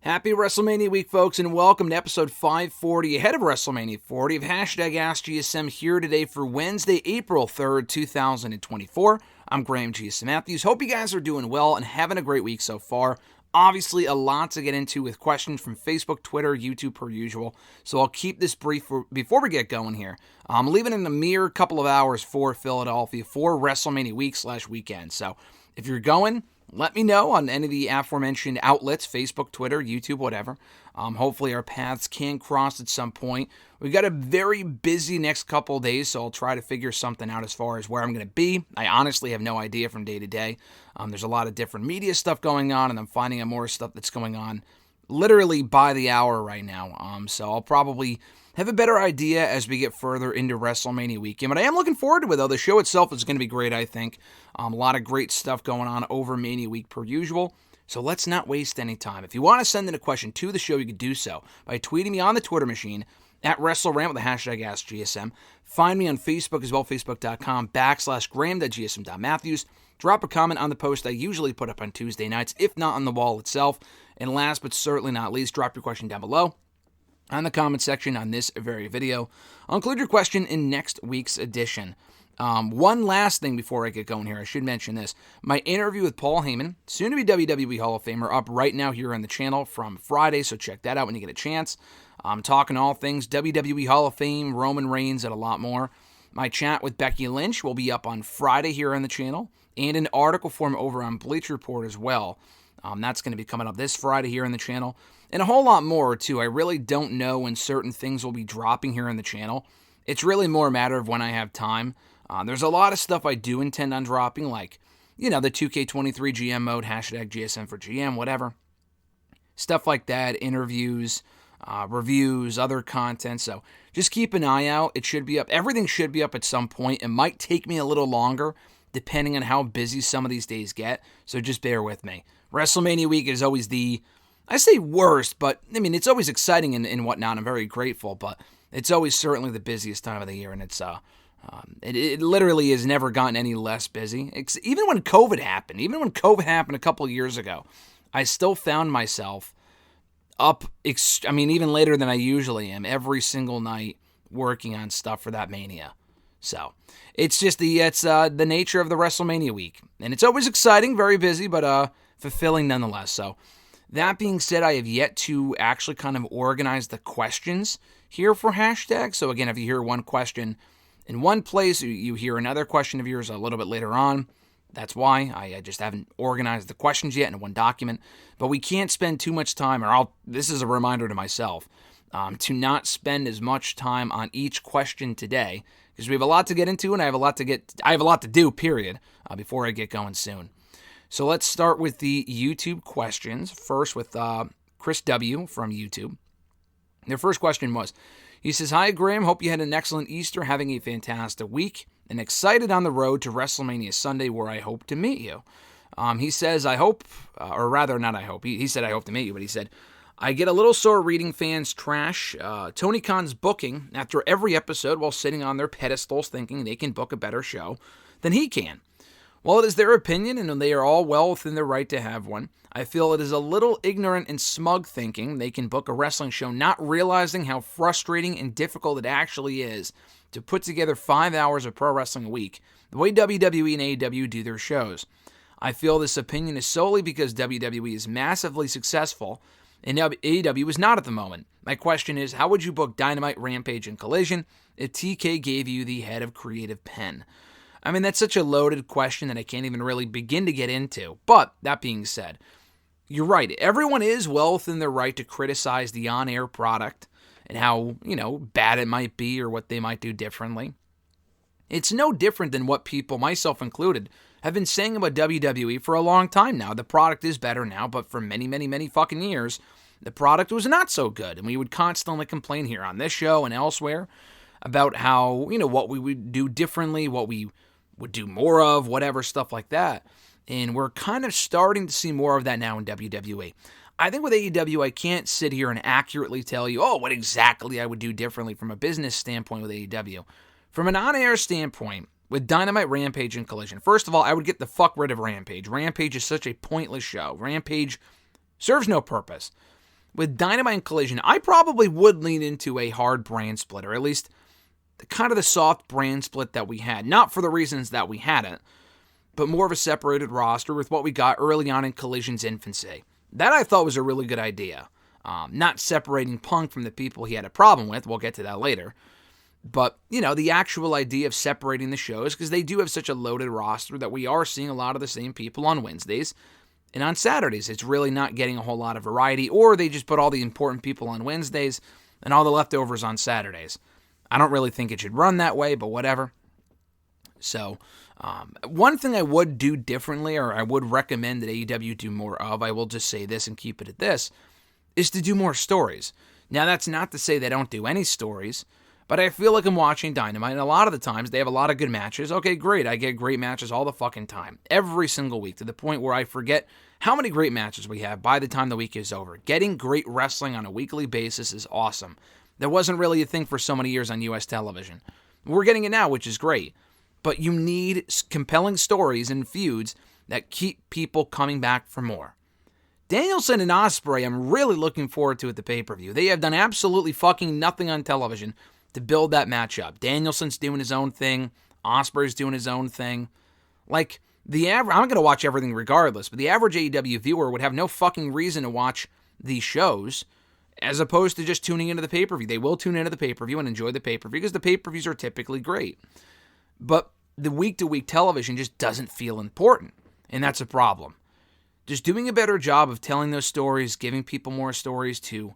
Happy WrestleMania week, folks, and welcome to episode 540 ahead of WrestleMania 40 of hashtag AskGSM here today for Wednesday, April 3rd, 2024. I'm Graham GSM Matthews. Hope you guys are doing well and having a great week so far. Obviously, a lot to get into with questions from Facebook, Twitter, YouTube per usual, so I'll keep this brief before we get going here. I'm leaving in a mere couple of hours for Philadelphia for WrestleMania week/weekend, so if you're going, let me know on any of the aforementioned outlets, Facebook, Twitter, YouTube, whatever. Hopefully our paths can cross at some point. We've got a very busy next couple of days, so I'll try to figure something out as far as where I'm going to be. I honestly have no idea from day to day. There's a lot of different media stuff going on, and I'm finding out more stuff that's going on literally by the hour right now. So I'll probably have a better idea as we get further into WrestleMania weekend. But I am looking forward to it, though. The show itself is going to be great, I think. A lot of great stuff going on over Mania week per usual. So let's not waste any time. If you want to send in a question to the show, you can do so by tweeting me on the Twitter machine at WrestleRant with the hashtag AskGSM. Find me on Facebook as well, facebook.com/Graham.GSM.Matthews. Drop a comment on the post I usually put up on Tuesday nights, if not on the wall itself. And last but certainly not least, drop your question down below on the comment section on this very video. I'll include your question in next week's edition. One last thing before I get going here, I should mention this. My interview with Paul Heyman, soon to be WWE Hall of Famer, up right now here on the channel from Friday, so check that out when you get a chance. I'm talking all things WWE Hall of Fame, Roman Reigns, and a lot more. My chat with Becky Lynch will be up on Friday here on the channel, and an article form over on Bleacher Report as well. That's going to be coming up this Friday here on the channel, and a whole lot more, too. I really don't know when certain things will be dropping here on the channel. It's really more a matter of when I have time. There's a lot of stuff I do intend on dropping, like, the 2K23 GM mode, hashtag GSM for GM, whatever. Stuff like that, interviews, reviews, other content. So just keep an eye out. It should be up. Everything should be up at some point. It might take me a little longer, depending on how busy some of these days get. So just bear with me. WrestleMania week is always I say worst, but it's always exciting and whatnot. I'm very grateful, but it's always certainly the busiest time of the year, and it literally has never gotten any less busy. Even when COVID happened a couple of years ago, I still found myself up, even later than I usually am, every single night working on stuff for that Mania. So it's just the nature of the WrestleMania week, and it's always exciting, very busy, but fulfilling nonetheless. So that being said, I have yet to actually kind of organize the questions here for hashtag. So again, if you hear one question in one place, you hear another question of yours a little bit later on. That's why I just haven't organized the questions yet in one document. But we can't spend too much time, this is a reminder to myself, to not spend as much time on each question today, because we have a lot to get into, and I have a lot to do, period, before I get going soon. So let's start with the YouTube questions. First with Chris W. from YouTube. Their first question was, he says, "Hi, Graham. Hope you had an excellent Easter, having a fantastic week, and excited on the road to WrestleMania Sunday, where I hope to meet you." He says, I hope, or rather, not I hope. He said, I hope to meet you, but he said, "I get a little sore reading fans trash Tony Khan's booking after every episode while sitting on their pedestals thinking they can book a better show than he can. While it is their opinion and they are all well within their right to have one, I feel it is a little ignorant and smug thinking they can book a wrestling show, not realizing how frustrating and difficult it actually is to put together 5 hours of pro wrestling a week, the way WWE and AEW do their shows. I feel this opinion is solely because WWE is massively successful and AEW is not at the moment. My question is, how would you book Dynamite, Rampage, and Collision if TK gave you the head of creative pen?" That's such a loaded question that I can't even really begin to get into. But that being said, you're right. Everyone is well within their right to criticize the on-air product and how, bad it might be or what they might do differently. It's no different than what people, myself included, have been saying about WWE for a long time now. The product is better now, but for many, many, many fucking years, the product was not so good. And we would constantly complain here on this show and elsewhere about how, what we would do differently, what we would do more of, whatever, stuff like that. And we're kind of starting to see more of that now in WWE. I think with AEW, I can't sit here and accurately tell you, what exactly I would do differently from a business standpoint with AEW. From an on-air standpoint, with Dynamite, Rampage, and Collision, first of all, I would get the fuck rid of Rampage. Rampage is such a pointless show. Rampage serves no purpose. with Dynamite and Collision, I probably would lean into a hard brand split, or at least kind of the soft brand split that we had. Not for the reasons that we had it, but more of a separated roster with what we got early on in Collision's infancy. That I thought was a really good idea. Not separating Punk from the people he had a problem with. We'll get to that later. But, the actual idea of separating the shows, because they do have such a loaded roster that we are seeing a lot of the same people on Wednesdays. And on Saturdays, it's really not getting a whole lot of variety, or they just put all the important people on Wednesdays and all the leftovers on Saturdays. I don't really think it should run that way, but whatever. So, one thing I would do differently, or I would recommend that AEW do more of, I will just say this and keep it at this, is to do more stories. Now, that's not to say they don't do any stories, but I feel like I'm watching Dynamite, and a lot of the times they have a lot of good matches. Okay, great. I get great matches all the fucking time. Every single week, to the point where I forget how many great matches we have by the time the week is over. Getting great wrestling on a weekly basis is awesome. That wasn't really a thing for so many years on U.S. television. We're getting it now, which is great. But you need compelling stories and feuds that keep people coming back for more. Danielson and Ospreay, I'm really looking forward to at the pay-per-view. They have done absolutely fucking nothing on television to build that matchup. Danielson's doing his own thing. Ospreay's doing his own thing. Like, I'm going to watch everything regardless, but the average AEW viewer would have no fucking reason to watch these shows as opposed to just tuning into the pay-per-view. They will tune into the pay-per-view and enjoy the pay-per-view because the pay-per-views are typically great. But the week-to-week television just doesn't feel important, and that's a problem. Just doing a better job of telling those stories, giving people more stories to,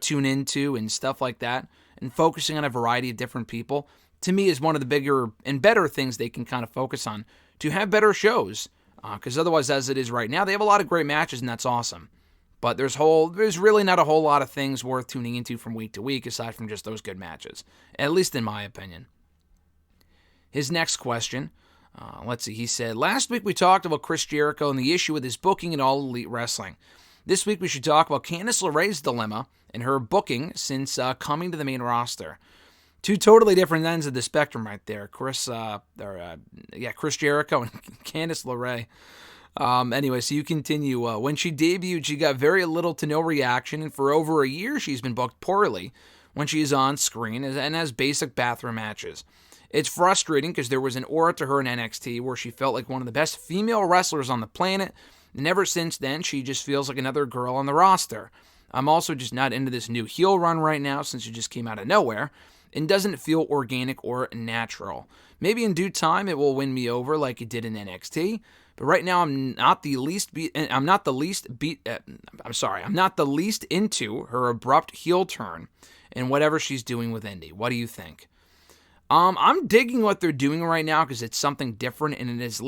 tune into and stuff like that, and focusing on a variety of different people, to me is one of the bigger and better things they can kind of focus on to have better shows. Because otherwise, as it is right now, they have a lot of great matches, and that's awesome. But there's really not a whole lot of things worth tuning into from week to week, aside from just those good matches, at least in my opinion. His next question, let's see, he said, last week we talked about Chris Jericho and the issue with his booking in All Elite Wrestling. This week we should talk about Candice LeRae's dilemma and her booking since coming to the main roster. Two totally different ends of the spectrum right there. Chris Jericho and Candice LeRae. Anyway, so you continue. When she debuted, she got very little to no reaction, and for over a year she's been booked poorly when she is on screen and has basic bathroom matches. It's frustrating because there was an aura to her in NXT where she felt like one of the best female wrestlers on the planet, and ever since then, she just feels like another girl on the roster. I'm also just not into this new heel run right now since it just came out of nowhere and doesn't feel organic or natural. Maybe in due time it will win me over like it did in NXT, but right now I'm not the least into her abrupt heel turn and whatever she's doing with Indy. What do you think? I'm digging what they're doing right now because it's something different, and it's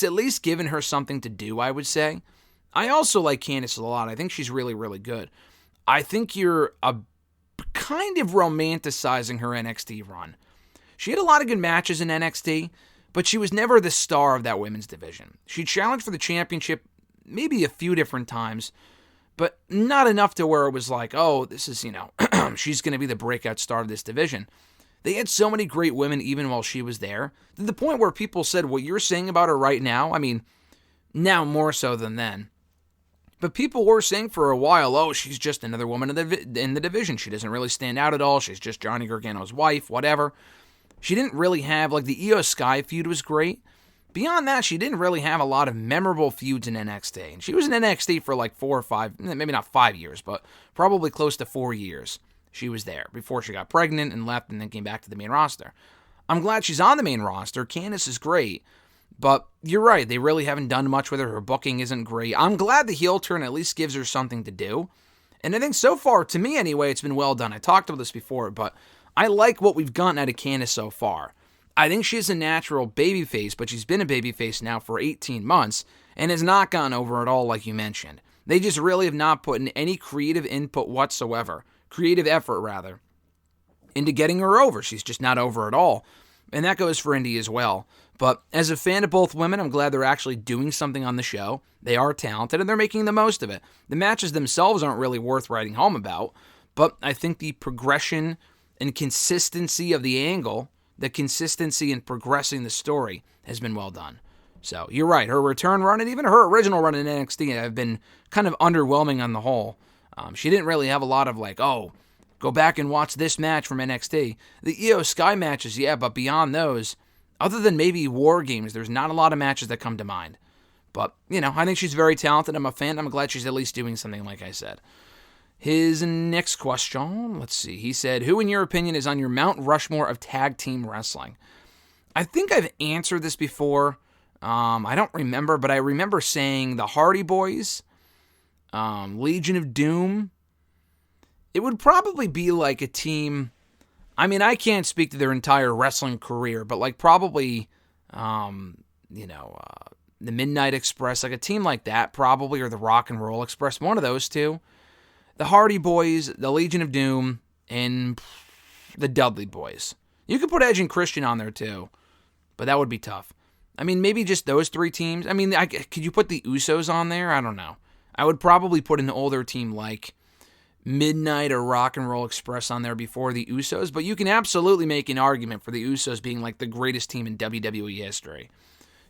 at least given her something to do, I would say. I also like Candice a lot. I think she's really, really good. I think you're kind of romanticizing her NXT run. She had a lot of good matches in NXT, but she was never the star of that women's division. She challenged for the championship maybe a few different times, but not enough to where it was like, oh, this is, she's going to be the breakout star of this division. They had so many great women even while she was there, to the point where people said what you're saying about her right now, I mean, now more so than then. But people were saying for a while, oh, she's just another woman in the division. She doesn't really stand out at all. She's just Johnny Gargano's wife, whatever. She didn't really have, the Io Sky feud was great. Beyond that, she didn't really have a lot of memorable feuds in NXT. And she was in NXT for 4 or 5, maybe not 5 years, but probably close to 4 years. She was there before she got pregnant and left and then came back to the main roster. I'm glad she's on the main roster. Candice is great. But you're right, they really haven't done much with her. Her booking isn't great. I'm glad the heel turn at least gives her something to do. And I think so far, to me anyway, it's been well done. I talked about this before, but I like what we've gotten out of Candice so far. I think she's a natural babyface, but she's been a babyface now for 18 months and has not gone over at all like you mentioned. They just really have not put in any creative input whatsoever. Creative effort, rather, into getting her over. She's just not over at all. And that goes for Indy as well. But as a fan of both women, I'm glad they're actually doing something on the show. They are talented, and they're making the most of it. The matches themselves aren't really worth writing home about, but I think the progression and consistency of the angle, the consistency in progressing the story has been well done. So, you're right. Her return run and even her original run in NXT have been kind of underwhelming on the whole. She didn't really have a lot of like, oh, go back and watch this match from NXT. The Io Sky matches, yeah, but beyond those, other than maybe War Games, there's not a lot of matches that come to mind. But, I think she's very talented. I'm a fan. I'm glad she's at least doing something, like I said. His next question, let's see. He said, who in your opinion is on your Mount Rushmore of tag team wrestling? I think I've answered this before. I don't remember, but I remember saying the Hardy Boys, Legion of Doom. It would probably be like a team. I mean, I can't speak to their entire wrestling career, but like probably, the Midnight Express, like a team like that, probably, or the Rock and Roll Express, one of those two. The Hardy Boys, the Legion of Doom, and the Dudley Boys. You could put Edge and Christian on there too, but that would be tough. I mean, maybe just those three teams. I mean, could you put the Usos on there? I don't know. I would probably put an older team like Midnight or Rock and Roll Express on there before the Usos, but you can absolutely make an argument for the Usos being like the greatest team in WWE history.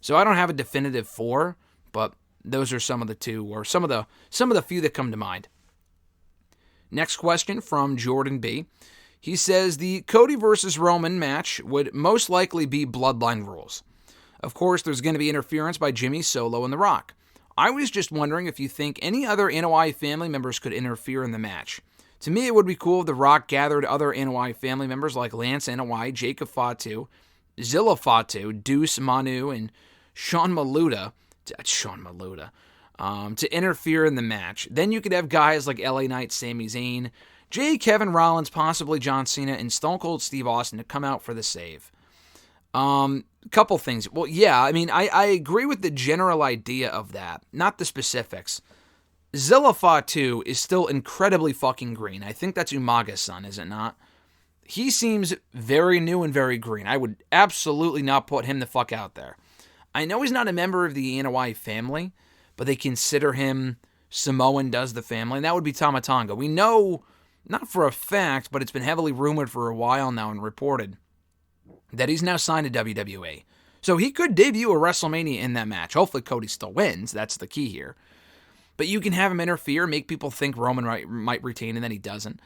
So I don't have a definitive 4, but those are some of the 2, or some of the few that come to mind. Next question from Jordan B. He says the Cody versus Roman match would most likely be Bloodline rules. Of course, there's going to be interference by Jimmy, Solo, and The Rock. I was just wondering if you think any other NOI family members could interfere in the match. To me, it would be cool if The Rock gathered other NOI family members like Lance NOI, Jacob Fatu, Zilla Fatu, Deuce Manu, and Sean Maluta to interfere in the match. Then you could have guys like LA Knight, Sami Zayn, Kevin Rollins, possibly John Cena, and Stone Cold Steve Austin to come out for the save. Couple things. Well, yeah, I mean, I agree with the general idea of that, not the specifics. Zilla Fatu is still incredibly fucking green. I think that's Umaga's son, is it not? He seems very new and very green. I would absolutely not put him the fuck out there. I know he's not a member of the Anoa'i family, but they consider him Samoan, does the family, and that would be Tama Tonga. We know, not for a fact, but it's been heavily rumored for a while now and reported, that he's now signed to WWE. So he could debut a WrestleMania in that match. Hopefully Cody still wins. That's the key here. But you can have him interfere, make people think Roman might retain, and then he doesn't.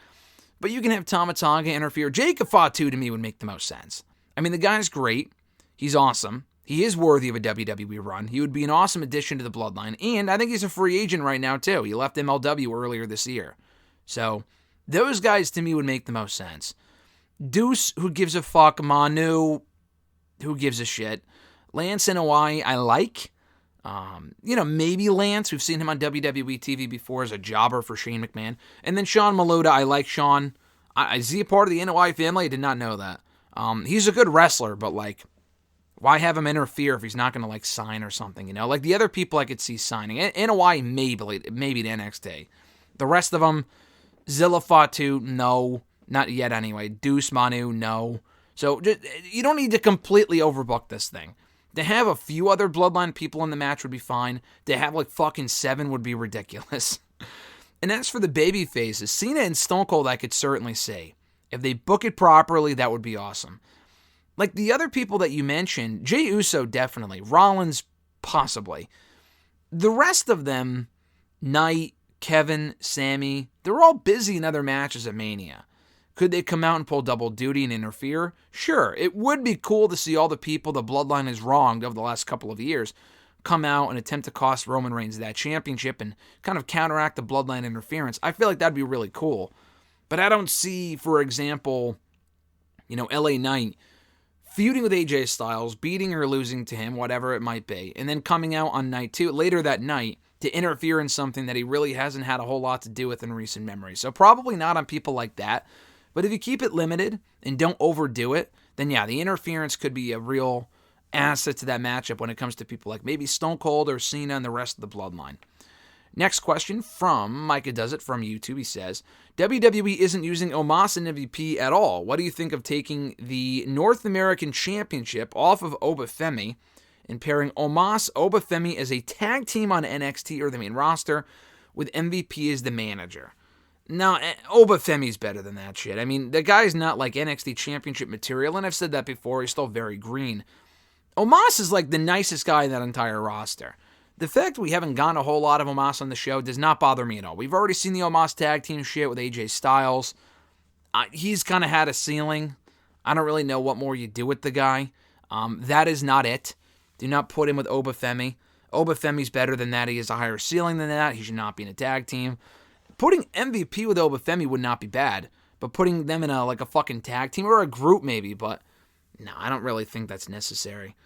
But you can have Tama Tonga interfere. Jacob Fatu, to me, would make the most sense. I mean, the guy's great. He's awesome. He is worthy of a WWE run. He would be an awesome addition to the Bloodline. And I think he's a free agent right now, too. He left MLW earlier this year. So those guys, to me, would make the most sense. Deuce, who gives a fuck? Manu, who gives a shit? Lance NOI, I like. Maybe Lance. We've seen him on WWE TV before as a jobber for Shane McMahon. And then Sean Maluta, I like Sean. Is he a part of the NOI family? I did not know that. He's a good wrestler, but like, why have him interfere if he's not going to like sign or something? Like the other people I could see signing. NOI maybe to NXT. The rest of them, Zilla Fatu, no, not yet anyway. Deuce Manu, no. So you don't need to completely overbook this thing. To have a few other Bloodline people in the match would be fine. To have like fucking 7 would be ridiculous. And as for the baby faces, Cena and Stone Cold I could certainly see. If they book it properly, that would be awesome. Like the other people that you mentioned, Jey Uso definitely, Rollins possibly. The rest of them, Knight, Kevin, Sammy, they're all busy in other matches at Mania. Could they come out and pull double duty and interfere? Sure, it would be cool to see all the people the Bloodline has wronged over the last couple of years come out and attempt to cost Roman Reigns that championship and kind of counteract the Bloodline interference. I feel like that'd be really cool. But I don't see, for example, LA Knight feuding with AJ Styles, beating or losing to him, whatever it might be, and then coming out on night 2, later that night, to interfere in something that he really hasn't had a whole lot to do with in recent memory. So probably not on people like that. But if you keep it limited and don't overdo it, then yeah, the interference could be a real asset to that matchup when it comes to people like maybe Stone Cold or Cena and the rest of the Bloodline. Next question from Micah Does It from YouTube. He says, WWE isn't using Omos and MVP at all. What do you think of taking the North American Championship off of Obafemi and pairing Omos, Obafemi as a tag team on NXT or the main roster with MVP as the manager? No, Obafemi's better than that shit. I mean, the guy's not like NXT Championship material, and I've said that before, he's still very green. Omos is like the nicest guy in that entire roster. The fact we haven't gotten a whole lot of Omos on the show does not bother me at all. We've already seen the Omos tag team shit with AJ Styles. He's kind of had a ceiling. I don't really know what more you do with the guy. That is not it. Do not put him with Obafemi. Obafemi's better than that. He has a higher ceiling than that. He should not be in a tag team. Putting MVP with Obafemi would not be bad, but putting them in a fucking tag team or a group maybe, but no, I don't really think that's necessary.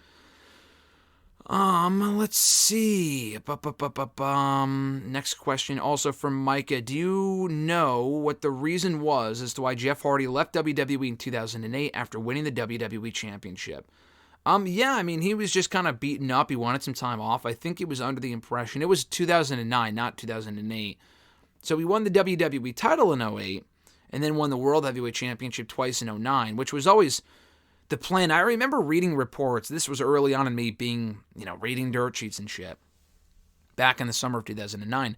Let's see. Next question, also from Micah. Do you know what the reason was as to why Jeff Hardy left WWE in 2008 after winning the WWE Championship? Yeah, I mean, he was just kind of beaten up. He wanted some time off. I think he was under the impression. It was 2009, not 2008. So he won the WWE title in 08, and then won the World Heavyweight Championship twice in 09, which was always the plan. I remember reading reports. This was early on in me being, reading dirt sheets and shit. Back in the summer of 2009.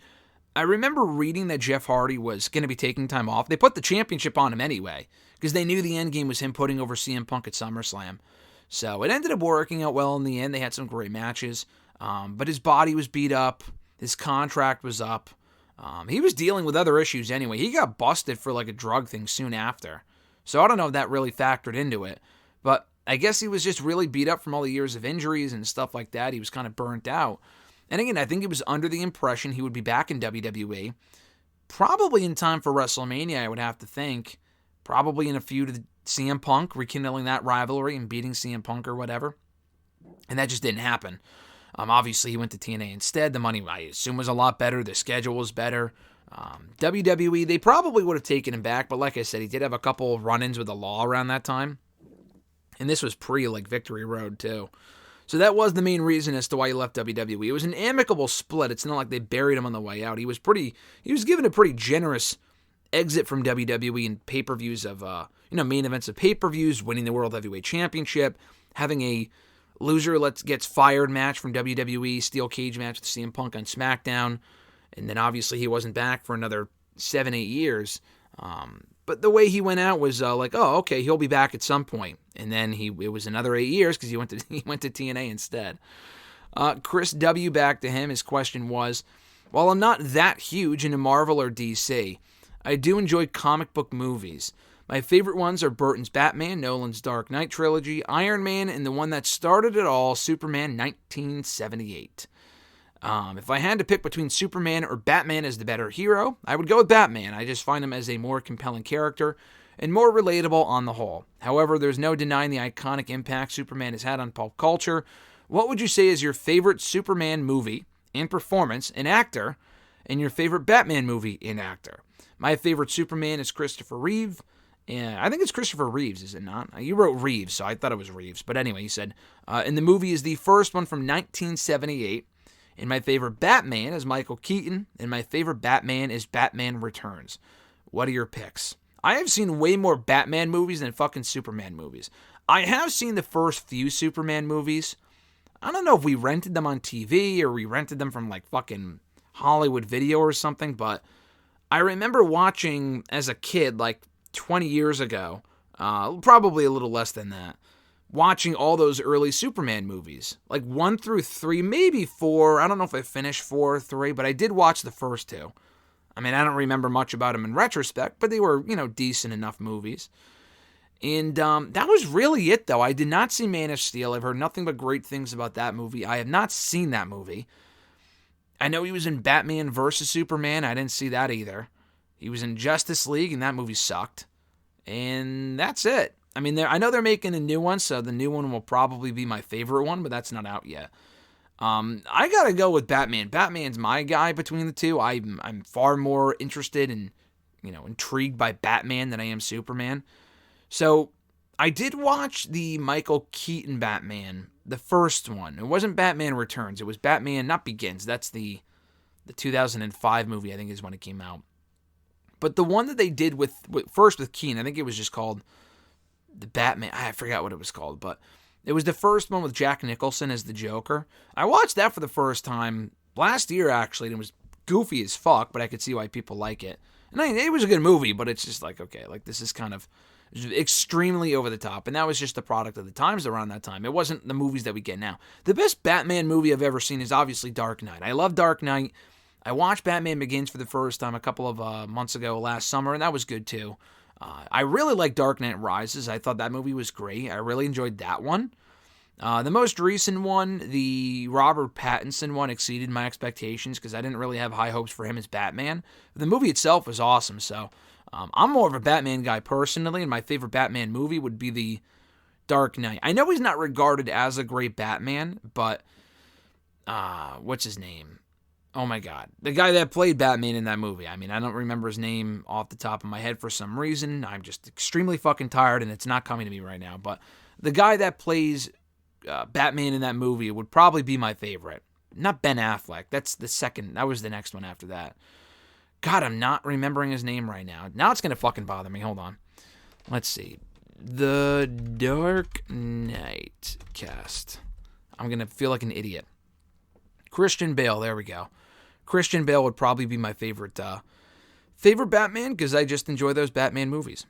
I remember reading that Jeff Hardy was going to be taking time off. They put the championship on him anyway, because they knew the end game was him putting over CM Punk at SummerSlam. So it ended up working out well in the end. They had some great matches. But his body was beat up. His contract was up. He was dealing with other issues anyway. He got busted for a drug thing soon after. So I don't know if that really factored into it. But I guess he was just really beat up from all the years of injuries and stuff like that. He was kind of burnt out. And again, I think he was under the impression he would be back in WWE. Probably in time for WrestleMania, I would have to think. Probably in a feud with CM Punk, rekindling that rivalry and beating CM Punk or whatever. And that just didn't happen. Obviously, he went to TNA instead. The money, I assume, was a lot better. The schedule was better. WWE, they probably would have taken him back. But like I said, he did have a couple of run-ins with the law around that time. And this was Victory Road, too. So that was the main reason as to why he left WWE. It was an amicable split. It's not like they buried him on the way out. He was given a pretty generous exit from WWE in pay-per-views of, main events of pay-per-views, winning the World Heavyweight Championship, having a loser gets fired match from WWE, steel cage match with CM Punk on SmackDown, and then obviously he wasn't back for another 7-8 years. But the way he went out was oh, okay, he'll be back at some point. And then it was another 8 years because he went to TNA instead. Chris W. back to him. His question was, while I'm not that huge into Marvel or DC, I do enjoy comic book movies. My favorite ones are Burton's Batman, Nolan's Dark Knight trilogy, Iron Man, and the one that started it all, Superman 1978. If I had to pick between Superman or Batman as the better hero, I would go with Batman. I just find him as a more compelling character and more relatable on the whole. However, there's no denying the iconic impact Superman has had on pop culture. What would you say is your favorite Superman movie and performance and actor, and your favorite Batman movie and actor? My favorite Superman is Christopher Reeve. And I think it's Christopher Reeves, is it not? You wrote Reeves, so I thought it was Reeves. But anyway, he said, and the movie is the first one from 1978. And my favorite Batman is Michael Keaton. And my favorite Batman is Batman Returns. What are your picks? I have seen way more Batman movies than fucking Superman movies. I have seen the first few Superman movies. I don't know if we rented them on TV or we rented them from fucking Hollywood Video or something. But I remember watching as a kid, 20 years ago, probably a little less than that, watching all those early Superman movies, 1 through 3, maybe 4. I don't know if I finished 4 or 3, but I did watch the first 2. I mean, I don't remember much about them in retrospect, but they were, decent enough movies. And that was really it, though. I did not see Man of Steel. I've heard nothing but great things about that movie. I have not seen that movie. I know he was in Batman vs. Superman. I didn't see that either. He was in Justice League, and that movie sucked. And that's it. I mean, I know they're making a new one, so the new one will probably be my favorite one, but that's not out yet. I gotta go with Batman. Batman's my guy between the two. I'm far more interested and, intrigued by Batman than I am Superman. So I did watch the Michael Keaton Batman, the first one. It wasn't Batman Returns. It was Batman, not Begins. That's the 2005 movie, I think, is when it came out. But the one that they did with Keaton, I think it was just called the Batman. I forgot what it was called, but it was the first one with Jack Nicholson as the Joker. I watched that for the first time last year, actually, and it was goofy as fuck, but I could see why people like it. And it was a good movie, but it's just okay, this is kind of It was extremely over the top, and that was just the product of the times around that time. It wasn't the movies that we get now. The best Batman movie I've ever seen is obviously Dark Knight. I love Dark Knight. I watched Batman Begins for the first time a couple of months ago last summer, and that was good too. I really like Dark Knight Rises. I thought that movie was great. I really enjoyed that one. The most recent one, the Robert Pattinson one, exceeded my expectations because I didn't really have high hopes for him as Batman. The movie itself was awesome, so I'm more of a Batman guy personally, and my favorite Batman movie would be the Dark Knight. I know he's not regarded as a great Batman, but what's his name? Oh my God. The guy that played Batman in that movie. I mean, I don't remember his name off the top of my head for some reason. I'm just extremely fucking tired, and it's not coming to me right now, but the guy that plays Batman in that movie would probably be my favorite. Not Ben Affleck. That's the second. That was the next one after that. God, I'm not remembering his name right now. Now it's going to fucking bother me. Hold on. Let's see. The Dark Knight cast. I'm going to feel like an idiot. Christian Bale. There we go. Christian Bale would probably be my favorite Batman because I just enjoy those Batman movies.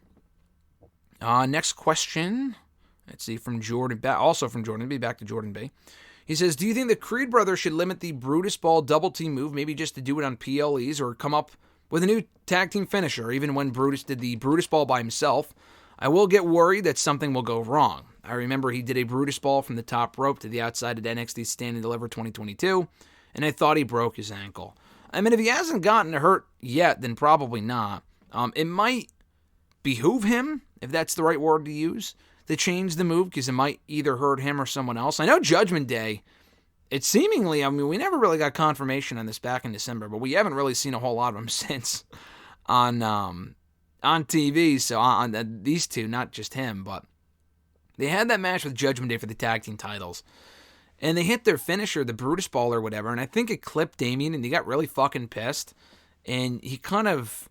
Next question. Let's see, from Jordan, also from Jordan B, back to Jordan B. He says, do you think the Creed brothers should limit the Brutus Ball double team move, maybe just to do it on PLEs, or come up with a new tag team finisher, even when Brutus did the Brutus Ball by himself? I will get worried that something will go wrong. I remember he did a Brutus Ball from the top rope to the outside at NXT Stand and Deliver 2022, and I thought he broke his ankle. I mean, if he hasn't gotten hurt yet, then probably not. It might behoove him, if that's the right word to use, to change the move, because it might either hurt him or someone else. I know Judgment Day, it seemingly, I mean, we never really got confirmation on this back in December, but we haven't really seen a whole lot of them since on TV, so on these two, not just him, but they had that match with Judgment Day for the tag team titles, and they hit their finisher, the Brutus Ball or whatever, and I think it clipped Damien, and he got really fucking pissed, and he kind of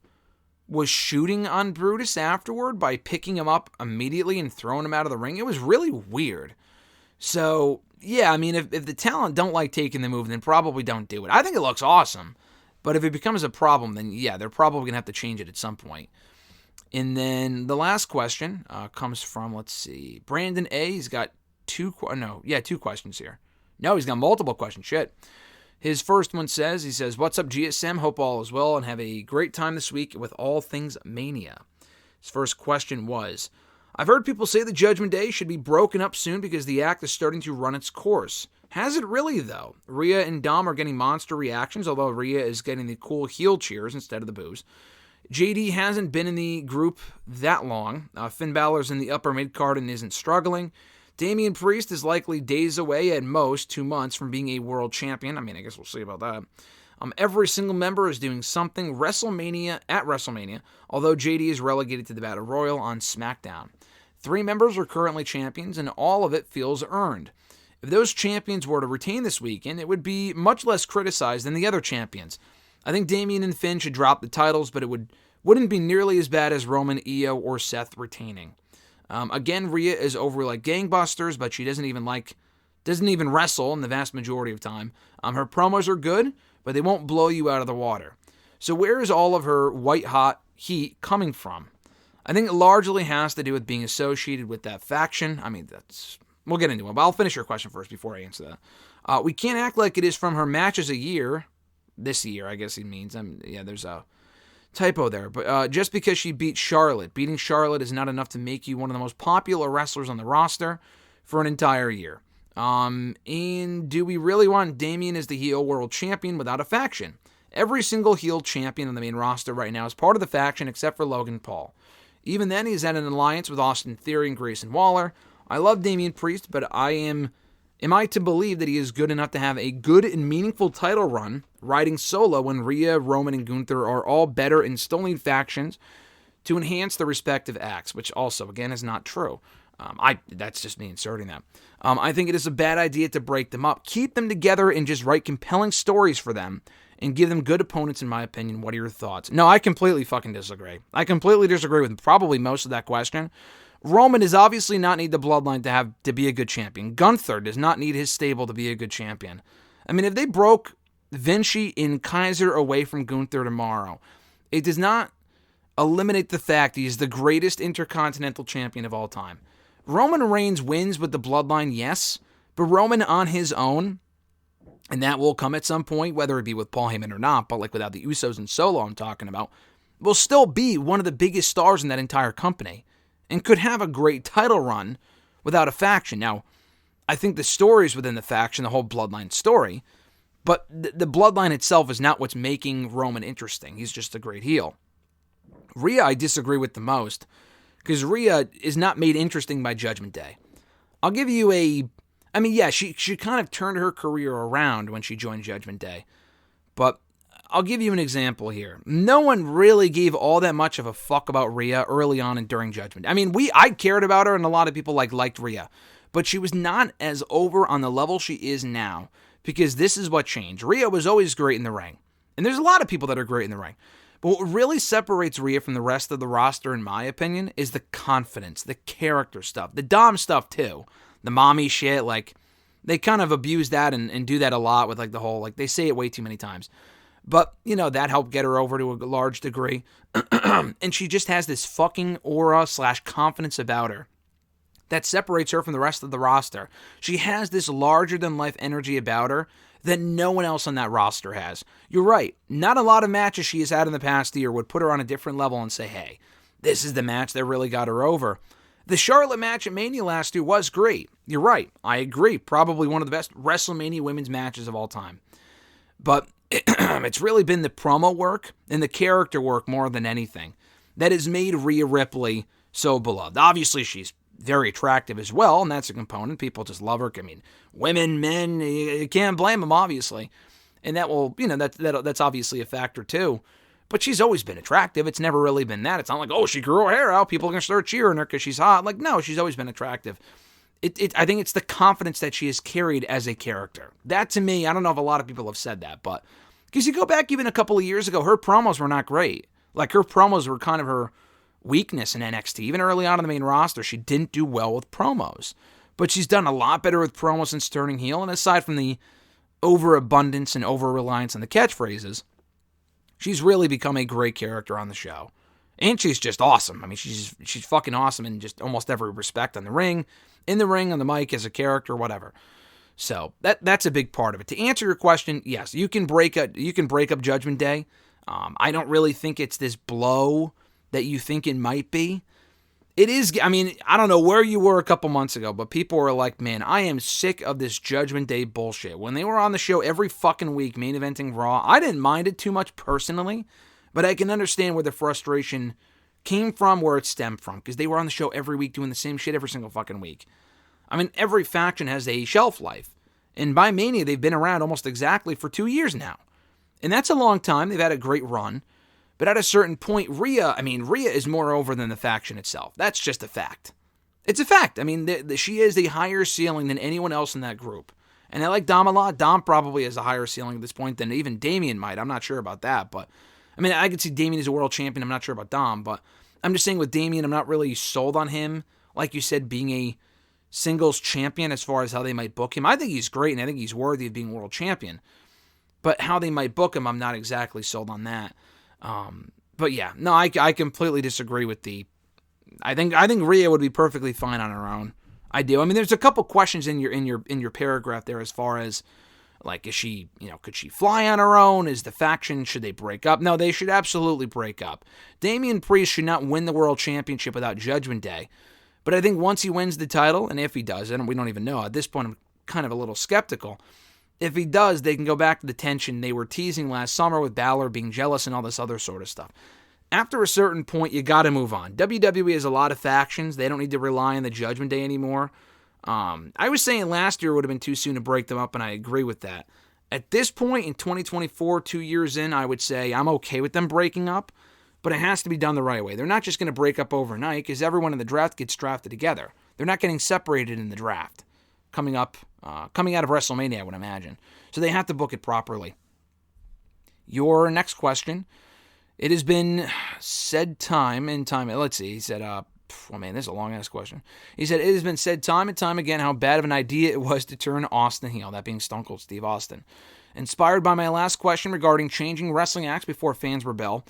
was shooting on Brutus afterward by picking him up immediately and throwing him out of the ring. It was really weird. So, yeah, I mean, if the talent don't like taking the move, then probably don't do it. I think it looks awesome, but if it becomes a problem, then yeah, they're probably going to have to change it at some point. And then the last question comes from, let's see, Brandon A. He's got two questions here. No, he's got multiple questions. Shit. His first one says, what's up, GSM? Hope all is well and have a great time this week with all things Mania. His first question was, I've heard people say the Judgment Day should be broken up soon because the act is starting to run its course. Has it really, though? Rhea and Dom are getting monster reactions, although Rhea is getting the cool heel cheers instead of the boos. JD hasn't been in the group that long. Finn Balor's in the upper mid-card and isn't struggling. Damian Priest is likely days away at most 2 months from being a world champion. I mean, I guess we'll see about that. Every single member is doing something at WrestleMania, although JD is relegated to the Battle Royal on SmackDown. 3 members are currently champions, and all of it feels earned. If those champions were to retain this weekend, it would be much less criticized than the other champions. I think Damian and Finn should drop the titles, but it wouldn't be nearly as bad as Roman, Io, or Seth retaining. Again, Rhea is over like gangbusters, but she doesn't even wrestle in the vast majority of time. Her promos are good, but they won't blow you out of the water. So where is all of her white-hot heat coming from? I think it largely has to do with being associated with that faction. I mean, we'll get into it, but I'll finish your question first before I answer that. We can't act like it is from her matches this year, I guess he means. There's a typo there, but just because she beat Charlotte. Beating Charlotte is not enough to make you one of the most popular wrestlers on the roster for an entire year. And do we really want Damian as the heel world champion without a faction? Every single heel champion on the main roster right now is part of the faction except for Logan Paul. Even then, he's at an alliance with Austin Theory and Grayson Waller. I love Damian Priest, but am I to believe that he is good enough to have a good and meaningful title run riding solo when Rhea, Roman, and Gunther are all better and still need factions to enhance the respective acts, which also, again, is not true. That's just me inserting that. I think it is a bad idea to break them up. Keep them together and just write compelling stories for them and give them good opponents, in my opinion. What are your thoughts? No, I completely fucking disagree. I completely disagree with probably most of that question. Roman does obviously not need the bloodline to be a good champion. Gunther does not need his stable to be a good champion. I mean, if they broke Vinci and Kaiser away from Gunther tomorrow, it does not eliminate the fact he is the greatest intercontinental champion of all time. Roman Reigns wins with the bloodline, yes, but Roman on his own, and that will come at some point, whether it be with Paul Heyman or not, but like without the Usos and Solo I'm talking about, will still be one of the biggest stars in that entire company and could have a great title run without a faction. Now, I think the stories within the faction, the whole bloodline story, but the bloodline itself is not what's making Roman interesting. He's just a great heel. Rhea, I disagree with the most, because Rhea is not made interesting by Judgment Day. I'll give you she kind of turned her career around when she joined Judgment Day, but I'll give you an example here. No one really gave all that much of a fuck about Rhea early on and during Judgment. I cared about her, and a lot of people liked Rhea, but she was not as over on the level she is now, because this is what changed. Rhea was always great in the ring, and there's a lot of people that are great in the ring. But what really separates Rhea from the rest of the roster, in my opinion, is the confidence, the character stuff, the Dom stuff too, the mommy shit. Like, they kind of abuse that and do that a lot with like the whole, like, they say it way too many times. But, that helped get her over to a large degree. And she just has this fucking aura / confidence about her that separates her from the rest of the roster. She has this larger-than-life energy about her that no one else on that roster has. You're right. Not a lot of matches she has had in the past year would put her on a different level and say, hey, this is the match that really got her over. The Charlotte match at Mania last year was great. You're right. I agree. Probably one of the best WrestleMania women's matches of all time. But it's really been the promo work and the character work more than anything that has made Rhea Ripley so beloved. Obviously, she's very attractive as well, and that's a component. People just love her. Women, men, you can't blame them, obviously. And that will, that's obviously a factor too. But she's always been attractive. It's never really been that. It's not like, oh, she grew her hair out, people are going to start cheering her because she's hot. Like, no, she's always been attractive. I think it's the confidence that she has carried as a character. That, to me, I don't know if a lot of people have said that, but because you go back even a couple of years ago, her promos were not great. Like, her promos were kind of her weakness in NXT. Even early on in the main roster, she didn't do well with promos. But she's done a lot better with promos since turning heel, and aside from the overabundance and over-reliance on the catchphrases, she's really become a great character on the show. And she's just awesome. She's fucking awesome in just almost every respect on the ring, in the ring, on the mic, as a character, whatever. So that's a big part of it. To answer your question, yes, you can break up Judgment Day. I don't really think it's this blow that you think it might be. It is, I don't know where you were a couple months ago, but people were like, man, I am sick of this Judgment Day bullshit. When they were on the show every fucking week, main eventing Raw, I didn't mind it too much personally, but I can understand where the frustration came from, where it stemmed from, because they were on the show every week doing the same shit every single fucking week. Every faction has a shelf life, and by Mania, they've been around almost exactly for 2 years now. And that's a long time. They've had a great run. But at a certain point, Rhea is more over than the faction itself. That's just a fact. It's a fact. She is a higher ceiling than anyone else in that group. And I like Dom a lot. Dom probably has a higher ceiling at this point than even Damian might. I'm not sure about that. But, I could see Damian as a world champion. I'm not sure about Dom. But I'm just saying with Damian, I'm not really sold on him, like you said, being a singles champion as far as how they might book him. I think he's great, and I think he's worthy of being world champion. But how they might book him, I'm not exactly sold on that. But yeah, no, I completely disagree with I think Rhea would be perfectly fine on her own. I do. There's a couple questions in your paragraph there as far as, like, is she, could she fly on her own? Is the faction, should they break up? No, they should absolutely break up. Damian Priest should not win the world championship without Judgment Day. But I think once he wins the title, and if he does, and we don't even know, at this point I'm kind of a little skeptical. If he does, they can go back to the tension they were teasing last summer with Balor being jealous and all this other sort of stuff. After a certain point, you got to move on. WWE has a lot of factions. They don't need to rely on the Judgment Day anymore. I was saying last year would have been too soon to break them up, and I agree with that. At this point in 2024, 2 years in, I would say I'm okay with them breaking up, but it has to be done the right way. They're not just going to break up overnight because everyone in the draft gets drafted together. They're not getting separated in the draft coming out of WrestleMania, I would imagine. So they have to book it properly. Your next question. It has been said time and time. Let's see. He said, this is a long-ass question. He said, it has been said time and time again how bad of an idea it was to turn Austin heel, that being Stone Cold Steve Austin. Inspired by my last question regarding changing wrestling acts before fans rebel,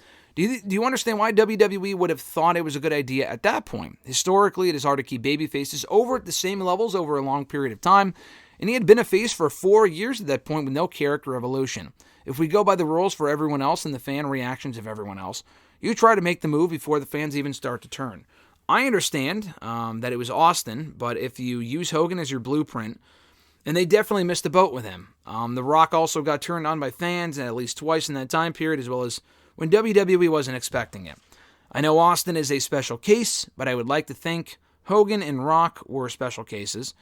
Do you understand why WWE would have thought it was a good idea at that point? Historically, it is hard to keep babyfaces over at the same levels over a long period of time, and he had been a face for 4 years at that point with no character evolution. If we go by the rules for everyone else and the fan reactions of everyone else, you try to make the move before the fans even start to turn. I understand that it was Austin, but if you use Hogan as your blueprint, and they definitely missed the boat with him. The Rock also got turned on by fans at least twice in that time period, as well as when WWE wasn't expecting it. I know Austin is a special case, but I would like to think Hogan and Rock were special cases,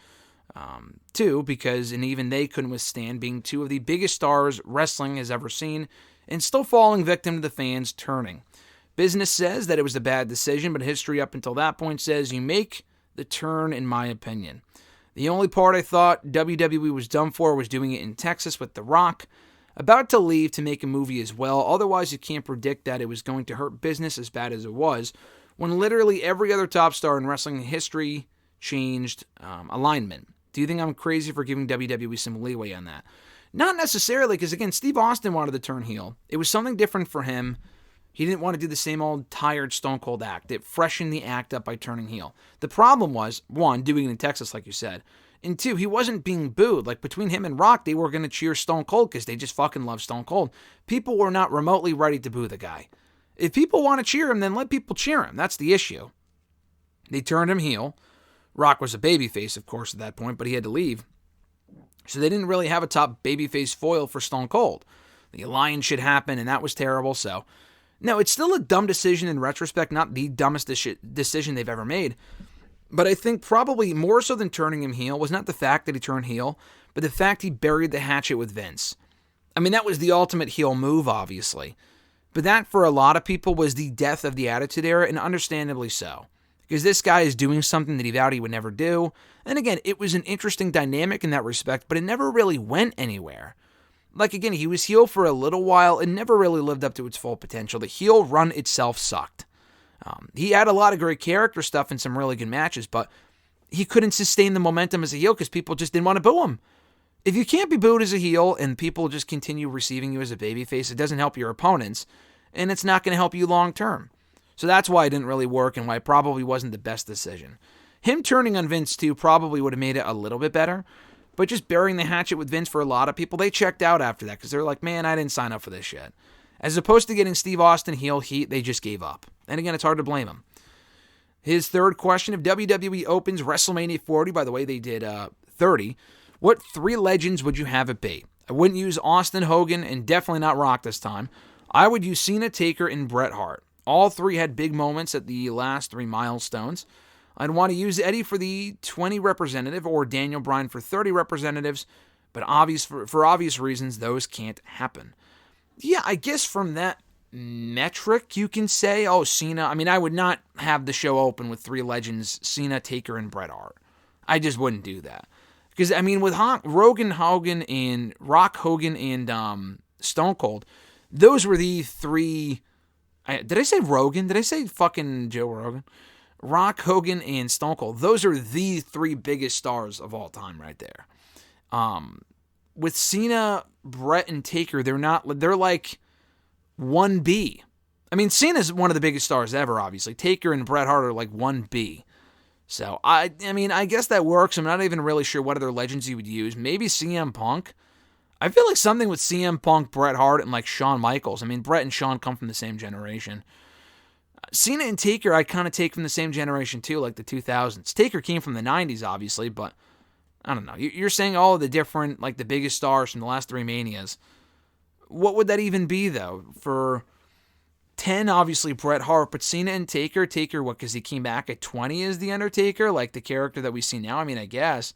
too, because and even they couldn't withstand being two of the biggest stars wrestling has ever seen and still falling victim to the fans turning. Business says that it was a bad decision, but history up until that point says you make the turn, in my opinion. The only part I thought WWE was done for was doing it in Texas with The Rock, about to leave to make a movie as well. Otherwise, you can't predict that it was going to hurt business as bad as it was, when literally every other top star in wrestling history changed alignment. Do you think I'm crazy for giving WWE some leeway on that? Not necessarily, because again, Steve Austin wanted to turn heel. It was something different for him. He didn't want to do the same old tired Stone Cold act. It freshened the act up by turning heel. The problem was, one, doing it in Texas, like you said, and two, he wasn't being booed. Like, between him and Rock, they were going to cheer Stone Cold because they just fucking love Stone Cold. People were not remotely ready to boo the guy. If people want to cheer him, then let people cheer him. That's the issue. They turned him heel. Rock was a babyface, of course, at that point, but he had to leave. So they didn't really have a top babyface foil for Stone Cold. The alliance should happen, and that was terrible, so... No, it's still a dumb decision in retrospect, not the dumbest decision they've ever made. But I think probably more so than turning him heel was not the fact that he turned heel, but the fact he buried the hatchet with Vince. I mean, that was the ultimate heel move, obviously. But that, for a lot of people, was the death of the Attitude Era, and understandably so. Because this guy is doing something that he vowed he would never do. And again, it was an interesting dynamic in that respect, but it never really went anywhere. Like, again, he was heel for a little while and never really lived up to its full potential. The heel run itself sucked. He had a lot of great character stuff and some really good matches, but he couldn't sustain the momentum as a heel because people just didn't want to boo him. If you can't be booed as a heel and people just continue receiving you as a babyface, it doesn't help your opponents, and it's not going to help you long term. So that's why it didn't really work and why it probably wasn't the best decision. Him turning on Vince, too, probably would have made it a little bit better. But just burying the hatchet with Vince for a lot of people, they checked out after that because they're like, man, I didn't sign up for this shit. As opposed to getting Steve Austin heel heat, they just gave up. And again, it's hard to blame him. His third question, if WWE opens WrestleMania 40, by the way, they did 30, what three legends would you have it be? I wouldn't use Austin, Hogan, and definitely not Rock this time. I would use Cena, Taker, and Bret Hart. All three had big moments at the last three milestones. I'd want to use Eddie for the 20 representative or Daniel Bryan for 30 representatives, but for obvious reasons, those can't happen. Yeah, I guess from that metric, you can say, oh, Cena. I mean, I would not have the show open with three legends, Cena, Taker, and Bret Hart. I just wouldn't do that. Because, I mean, with Hogan, and Rock, Hogan, and Stone Cold, those were the three... did I say Rogan? Did I say fucking Joe Rogan? Rock, Hogan, and Stone Cold. Those are the three biggest stars of all time right there. With Cena, Bret, and Taker, they're like 1B. I mean, Cena's one of the biggest stars ever, obviously. Taker and Bret Hart are like 1B. So, I mean, I guess that works. I'm not even really sure what other legends you would use. Maybe CM Punk. I feel like something with CM Punk, Bret Hart, and like Shawn Michaels. I mean, Bret and Shawn come from the same generation. Cena and Taker I kind of take from the same generation too, like the 2000s. Taker came from the 90s, obviously, but I don't know. You're saying all of the different, like the biggest stars from the last three Manias. What would that even be, though? For 10, obviously, Bret Hart, but Cena and Taker, what, because he came back at 20 as The Undertaker, like the character that we see now? I mean, I guess.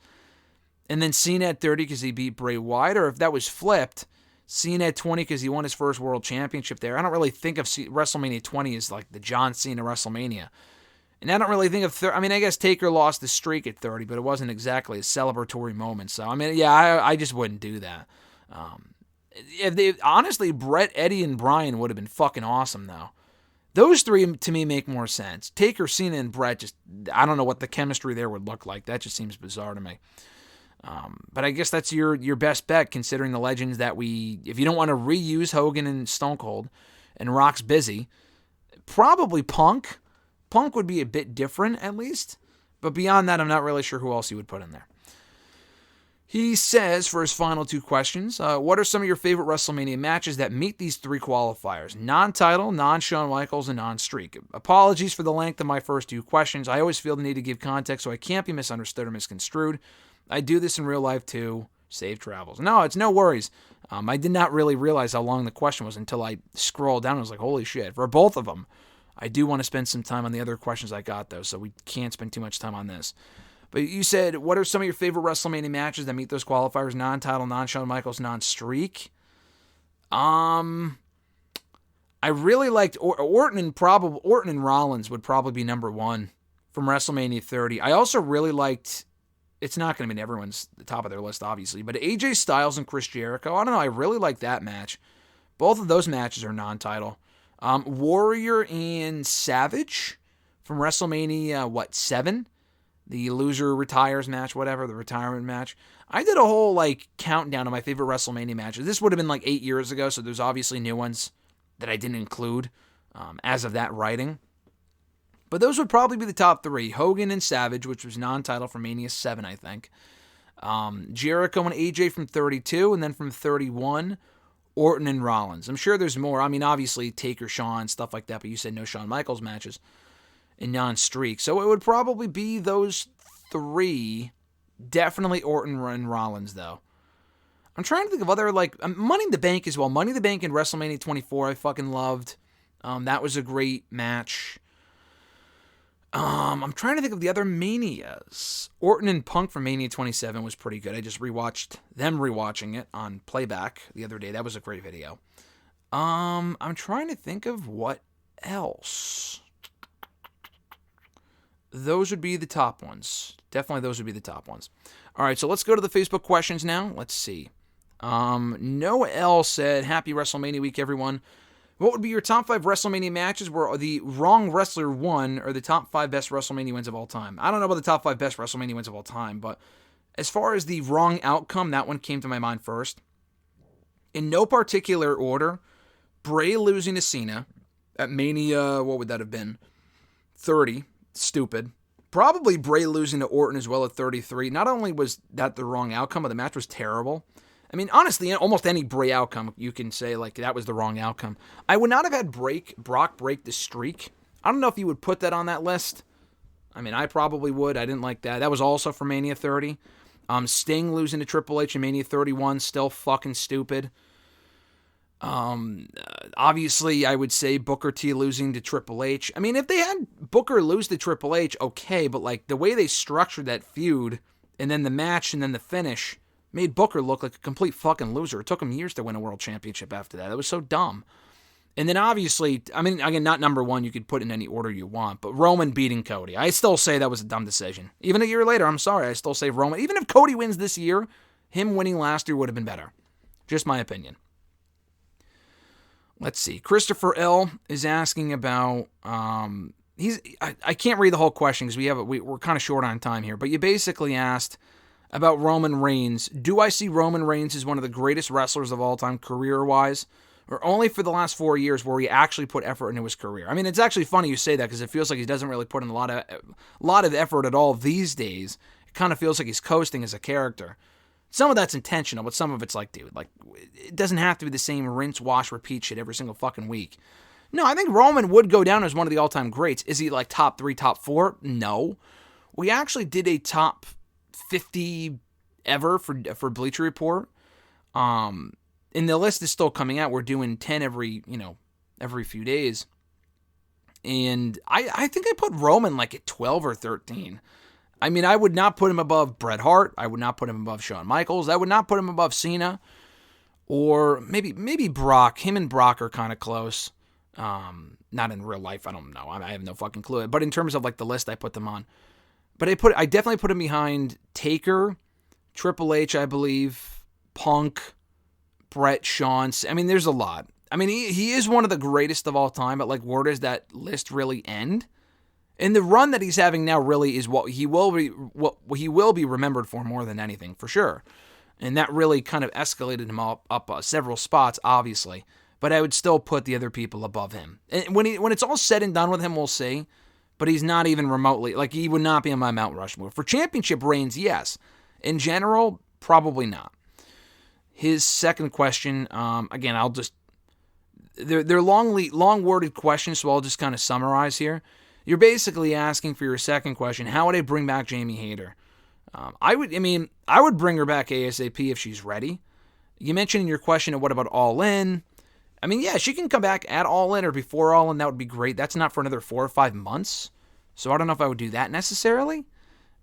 And then Cena at 30 because he beat Bray Wyatt, or if that was flipped, Cena at 20 because he won his first world championship there. I don't really think of WrestleMania 20 as like the John Cena WrestleMania. And I don't really think of... I mean, I guess Taker lost the streak at 30, but it wasn't exactly a celebratory moment. So, I mean, yeah, I just wouldn't do that. If they honestly, Bret, Eddie, and Bryan would have been fucking awesome, though. Those three, to me, make more sense. Taker, Cena, and Bret, just... I don't know what the chemistry there would look like. That just seems bizarre to me. But I guess that's your best bet, considering the legends that we... If you don't want to reuse Hogan and Stone Cold, and Rock's busy, Probably Punk. Punk would be a bit different, at least. But beyond that, I'm not really sure who else he would put in there. He says, for his final 2 questions, what are some of your favorite WrestleMania matches that meet these 3 qualifiers? Non-title, non-Shawn Michaels, and non-streak. Apologies for the length of my first 2 questions. I always feel the need to give context so I can't be misunderstood or misconstrued. I do this in real life too. Save travels. No, it's no worries. I did not really realize how long the question was until I scrolled down and was like, holy shit. For both of them, I do want to spend some time on the other questions I got, though, so we can't spend too much time on this. But you said, what are some of your favorite WrestleMania matches that meet those qualifiers? Non-title, non-Shawn Michaels, non-streak? I really liked Orton and Rollins would probably be number 1 from WrestleMania 30. I also really liked, it's not going to be everyone's the top of their list, obviously, but AJ Styles and Chris Jericho. I don't know, I really like that match. Both of those matches are non-title. Warrior and Savage from WrestleMania, 7? The loser retires match, whatever, the retirement match. I did a whole, countdown of my favorite WrestleMania matches. This would have been, 8 years ago, so there's obviously new ones that I didn't include as of that writing. But those would probably be the top 3. Hogan and Savage, which was non-title from Mania 7, I think. Jericho and AJ from 32, and then from 31, Orton and Rollins. I'm sure there's more. I mean, obviously, Taker, Shawn, stuff like that, but you said no Shawn Michaels matches. And non-streak. So it would probably be those 3. Definitely Orton and Rollins, though. I'm trying to think of other, Money in the Bank as well. Money in the Bank in WrestleMania 24 I fucking loved. That was a great match. I'm trying to think of the other Manias. Orton and Punk from Mania 27 was pretty good. I just rewatching it on playback the other day. That was a great video. I'm trying to think of what else. Those would be the top ones. Definitely those would be the top ones. All right, so let's go to the Facebook questions now. Let's see. Noel said, happy WrestleMania week, everyone. What would be your top 5 WrestleMania matches where the wrong wrestler won, or the top 5 best WrestleMania wins of all time? I don't know about the top 5 best WrestleMania wins of all time, but as far as the wrong outcome, that one came to my mind first. In no particular order, Bray losing to Cena at Mania, what would that have been? 30. Stupid. Probably Bray losing to Orton as well at 33. Not only was that the wrong outcome, but the match was terrible. I mean, honestly, almost any Bray outcome, you can say, that was the wrong outcome. I would not have had Brock break the streak. I don't know if you would put that on that list. I mean, I probably would. I didn't like that. That was also for Mania 30. Sting losing to Triple H in Mania 31, still fucking stupid. Obviously, I would say Booker T losing to Triple H. I mean, if they had Booker lose to Triple H, okay, but the way they structured that feud, and then the match, and then the finish, made Booker look like a complete fucking loser. It took him years to win a world championship after that. It was so dumb. And then obviously, I mean, again, not number 1, you could put in any order you want, but Roman beating Cody. I still say that was a dumb decision. Even a year later, I'm sorry, I still say Roman. Even if Cody wins this year, him winning last year would have been better. Just my opinion. Let's see. Christopher L. is asking about, I can't read the whole question because we're kind of short on time here, but you basically asked about Roman Reigns. Do I see Roman Reigns as one of the greatest wrestlers of all time career-wise, or only for the last 4 years where he actually put effort into his career? I mean, it's actually funny you say that because it feels like he doesn't really put in a lot of effort at all these days. It kind of feels like he's coasting as a character. Some of that's intentional, but some of it's dude, it doesn't have to be the same rinse, wash, repeat shit every single fucking week. No, I think Roman would go down as one of the all-time greats. Is he top 3, top 4? No. We actually did a top 50 ever for Bleacher Report. And the list is still coming out. We're doing 10 every few days. And I think I put Roman at 12 or 13. I mean, I would not put him above Bret Hart. I would not put him above Shawn Michaels. I would not put him above Cena. Or maybe Brock. Him and Brock are kind of close. Not in real life. I don't know. I have no fucking clue. But in terms of the list I put them on. But I definitely put him behind Taker, Triple H, I believe, Punk, Bret, Shawn. I mean, there's a lot. I mean, he is one of the greatest of all time, but where does that list really end? And the run that he's having now really is what he will be remembered for more than anything, for sure. And that really kind of escalated him up several spots, obviously. but I would still put the other people above him. And when it's all said and done with him, we'll see. But he's not even remotely, like, he would not be on my Mount Rushmore. For championship reigns, yes. In general, probably not. His second question, again, I'll just, they're long-worded questions, so I'll just kind of summarize here. You're basically asking for your second question, how would I bring back Jamie Hayter? I would bring her back ASAP if she's ready. You mentioned in your question, what about All In? I mean, yeah, she can come back at All In or before All In. That would be great. That's not for another 4 or 5 months. So I don't know if I would do that necessarily.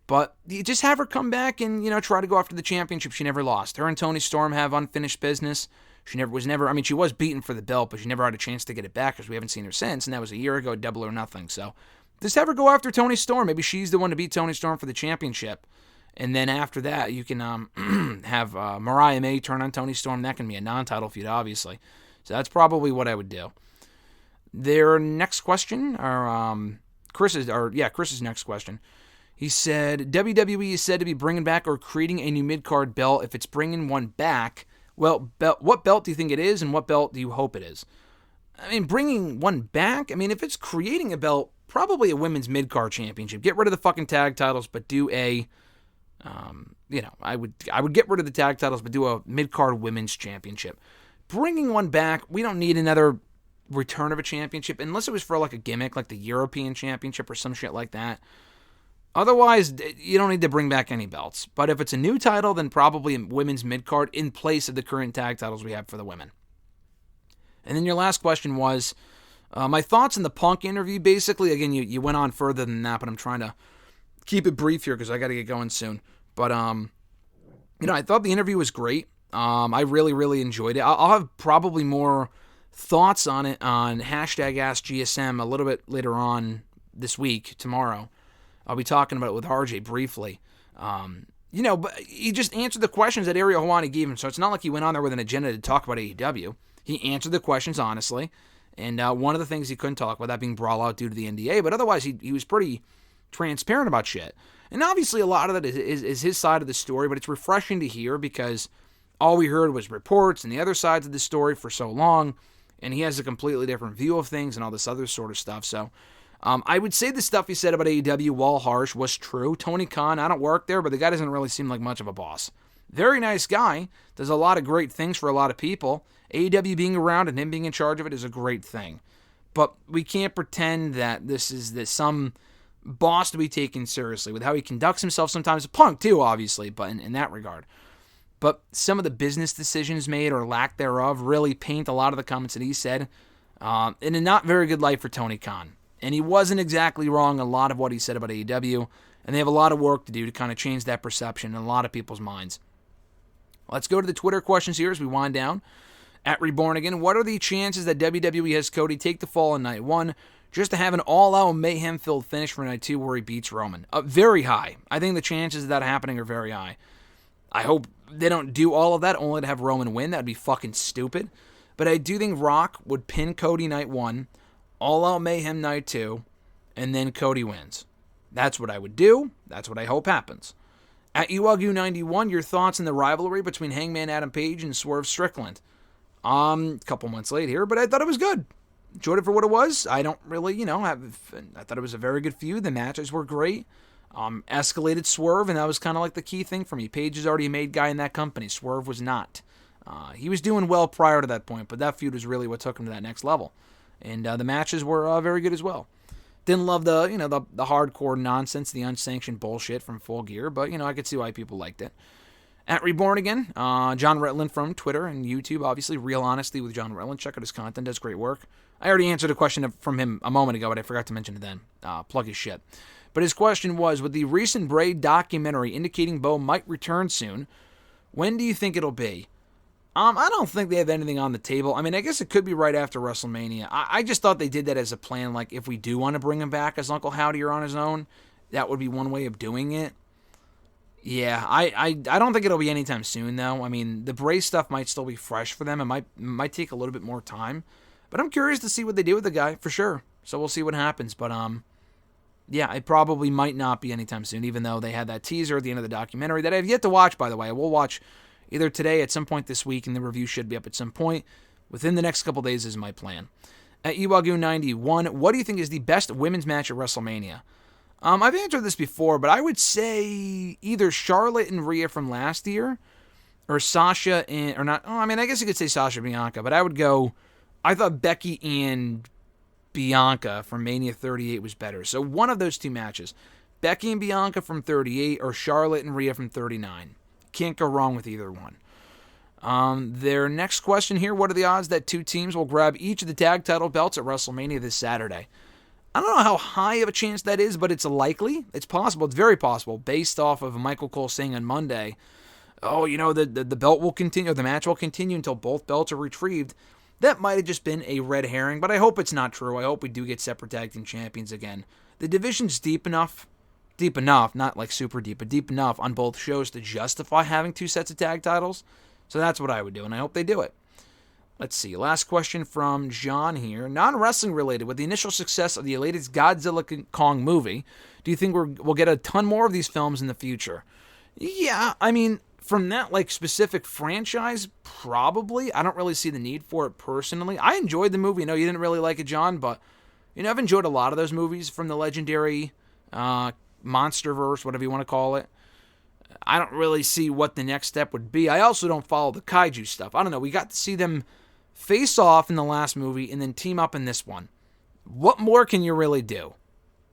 But you just have her come back and, try to go after the championship she never lost. Her and Toni Storm have unfinished business. She was beaten for the belt, but she never had a chance to get it back because we haven't seen her since. And that was a year ago, Double or Nothing. So just have her go after Toni Storm. Maybe she's the one to beat Toni Storm for the championship. And then after that, you can have Mariah May turn on Toni Storm. That can be a non-title feud, obviously. So that's probably what I would do. Their next question, or Chris's next question. He said, WWE is said to be bringing back or creating a new mid-card belt. If it's bringing one back, well, what belt do you think it is, and what belt do you hope it is? I mean, bringing one back? I mean, if it's creating a belt, probably a women's mid-card championship. Get rid of the fucking tag titles, but do a... I would get rid of the tag titles, but do a mid-card women's championship. Bringing one back, we don't need another return of a championship, unless it was for like a gimmick, like the European Championship or some shit like that. Otherwise, you don't need to bring back any belts. But if it's a new title, then probably a women's mid-card in place of the current tag titles we have for the women. And then your last question was, my thoughts on the Punk interview. Basically, again, you went on further than that, but I'm trying to keep it brief here because I got to get going soon. But, I thought the interview was great. I really, really enjoyed it. I'll have probably more thoughts on it on hashtag AskGSM a little bit later on this week, tomorrow. I'll be talking about it with RJ briefly. But he just answered the questions that Ariel Helwani gave him, so it's not like he went on there with an agenda to talk about AEW. He answered the questions honestly, and one of the things he couldn't talk about, that being Brawl Out due to the NDA, but otherwise he was pretty transparent about shit. And obviously a lot of that is his side of the story, but it's refreshing to hear because all we heard was reports and the other sides of the story for so long, and he has a completely different view of things and all this other sort of stuff. So I would say the stuff he said about AEW, while harsh, was true. Tony Khan, I don't work there, but the guy doesn't really seem like much of a boss. Very nice guy, does a lot of great things for a lot of people. AEW being around and him being in charge of it is a great thing. But we can't pretend that this is some boss to be taken seriously with how he conducts himself sometimes. Punk too, obviously, but in that regard. But some of the business decisions made or lack thereof really paint a lot of the comments that he said in a not very good light for Tony Khan. And he wasn't exactly wrong a lot of what he said about AEW, and they have a lot of work to do to kind of change that perception in a lot of people's minds. Let's go to the Twitter questions here as we wind down. At Reborn Again, what are the chances that WWE has Cody take the fall on night 1 just to have an all-out mayhem-filled finish for night 2 where he beats Roman? Very high. I think the chances of that happening are very high. I hope they don't do all of that only to have Roman win. That would be fucking stupid. But I do think Rock would pin Cody night 1, all-out mayhem night 2, and then Cody wins. That's what I would do. That's what I hope happens. At ULU91, your thoughts on the rivalry between Hangman Adam Page and Swerve Strickland. A couple months late here, but I thought it was good. Enjoyed it for what it was. I don't really, I thought it was a very good feud. The matches were great. Escalated Swerve, and that was kind of like the key thing for me. Page is already a made guy in that company. Swerve was not. He was doing well prior to that point, but that feud was really what took him to that next level. And the matches were very good as well. Didn't love the hardcore nonsense, the unsanctioned bullshit from Full Gear, but I could see why people liked it. At Reborn Again, John Retland from Twitter and YouTube, obviously, Real Honesty with John Retland. Check out his content, does great work. I already answered a question from him a moment ago, but I forgot to mention it then. Plug his shit. But his question was, with the recent Bray documentary indicating Bo might return soon, when do you think it'll be? I don't think they have anything on the table. I mean, I guess it could be right after WrestleMania. I just thought they did that as a plan, like if we do want to bring him back as Uncle Howdy or on his own, that would be one way of doing it. Yeah, I don't think it'll be anytime soon, though. I mean, the Bray stuff might still be fresh for them. It might take a little bit more time. But I'm curious to see what they do with the guy, for sure. So we'll see what happens. But, yeah, it probably might not be anytime soon, even though they had that teaser at the end of the documentary that I have yet to watch, by the way. I will watch either today at some point this week, and the review should be up at some point. within the next couple days is my plan. At Iwagu91, what do you think is the best women's match at WrestleMania? I've answered this before, but I would say either Charlotte and Rhea from last year, or Sasha and, or not, I guess you could say Sasha Bianca, but I would go, I thought Becky and Bianca from Mania 38 was better. So one of those two matches, Becky and Bianca from 38, or Charlotte and Rhea from 39. Can't go wrong with either one. Their next question here, what are the odds that two teams will grab each of the tag title belts at WrestleMania this Saturday? I don't know how high of a chance that is, but it's likely. It's possible. It's very possible, based off of Michael Cole saying on Monday, the belt will continue, or the match will continue until both belts are retrieved. That might have just been a red herring, but I hope it's not true. I hope we do get separate tag team champions again. The division's deep enough, not like super deep, but deep enough on both shows to justify having two sets of tag titles. So that's what I would do, and I hope they do it. Let's see. Last question from John here. Non-wrestling related. With the initial success of the latest Godzilla Kong movie, do you think we'll get a ton more of these films in the future? Yeah, from that specific franchise, probably. I don't really see the need for it personally. I enjoyed the movie. I know you didn't really like it, John, but I've enjoyed a lot of those movies from the legendary Monsterverse, whatever you want to call it. I don't really see what the next step would be. I also don't follow the kaiju stuff. I don't know. We got to see them face off in the last movie and then team up in this one. What more can you really do,